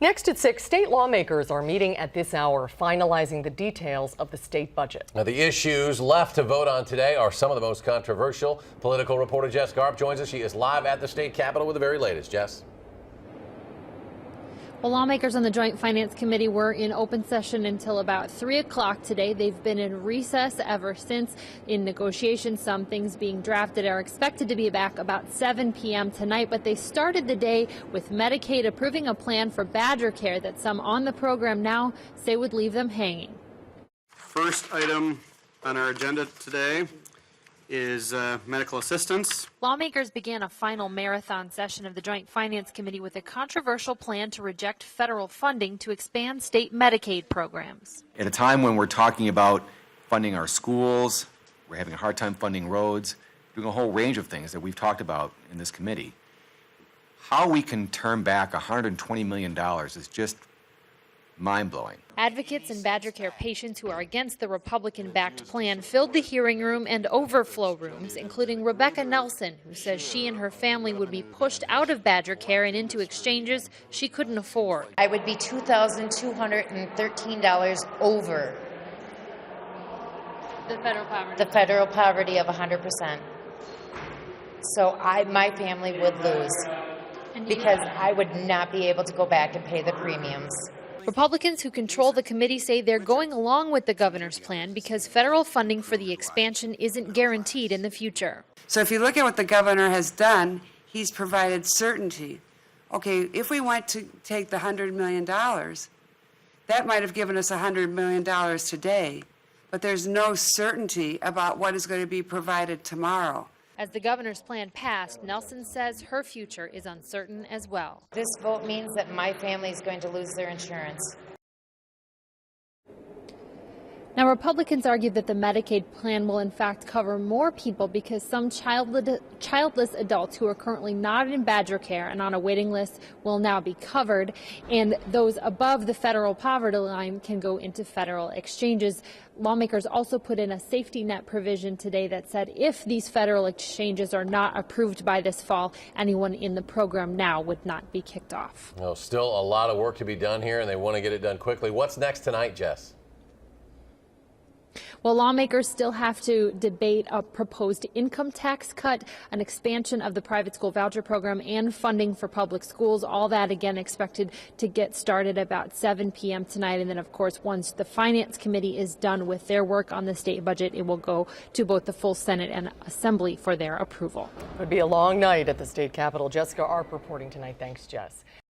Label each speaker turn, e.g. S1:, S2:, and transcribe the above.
S1: Next at 6, state lawmakers are meeting at this hour, finalizing the details of the state budget.
S2: Now, the issues left to vote on today are some of the most controversial. Political reporter Jess Garp joins us. She is live at the state capitol with the very latest. Jess.
S3: Well, lawmakers on the Joint Finance Committee were in open session until about 3 o'clock today. They've been in recess ever since in negotiations. Some things being drafted are expected to be back about 7 p.m. tonight, but they started the day with Medicaid approving a plan for Badger Care that some on the program now say would leave them hanging.
S4: First item on our agenda today is medical assistance.
S3: Lawmakers began a final marathon session of the Joint Finance Committee with a controversial plan to reject federal funding to expand state Medicaid programs.
S5: At a time when we're talking about funding our schools, we're having a hard time funding roads, doing a whole range of things that we've talked about in this committee, how we can turn back $120 million is just mind-blowing.
S3: Advocates and Badger Care patients who are against the Republican-backed plan filled the hearing room and overflow rooms, including Rebecca Nelson, who says she and her family would be pushed out of Badger Care and into exchanges she couldn't afford.
S6: I would be $2,213 over the federal poverty of 100%. So my family would lose because I would not be able to go back and pay the premiums.
S3: Republicans who control the committee say they're going along with the governor's plan because federal funding for the expansion isn't guaranteed in the future.
S7: So if you look at what the governor has done, he's provided certainty. Okay, if we want to take the $100 million, that might have given us $100 million today, but there's no certainty about what is going to be provided tomorrow.
S3: As the governor's plan passed, Nelson says her future is uncertain as well.
S6: This vote means that my family is going to lose their insurance.
S3: Now, Republicans argue that the Medicaid plan will in fact cover more people because some childless adults who are currently not in Badger Care and on a waiting list will now be covered, and those above the federal poverty line can go into federal exchanges. Lawmakers also put in a safety net provision today that said if these federal exchanges are not approved by this fall, anyone in the program now would not be kicked off.
S2: Well, still a lot of work to be done here, and they want to get it done quickly. What's next tonight, Jess?
S3: Well, lawmakers still have to debate a proposed income tax cut, an expansion of the private school voucher program, and funding for public schools. All that, again, expected to get started about 7 p.m. tonight. And then, of course, once the Finance Committee is done with their work on the state budget, it will go to both the full Senate and Assembly for their approval.
S1: It would be a long night at the state capitol. Jessica Arp reporting tonight. Thanks, Jess.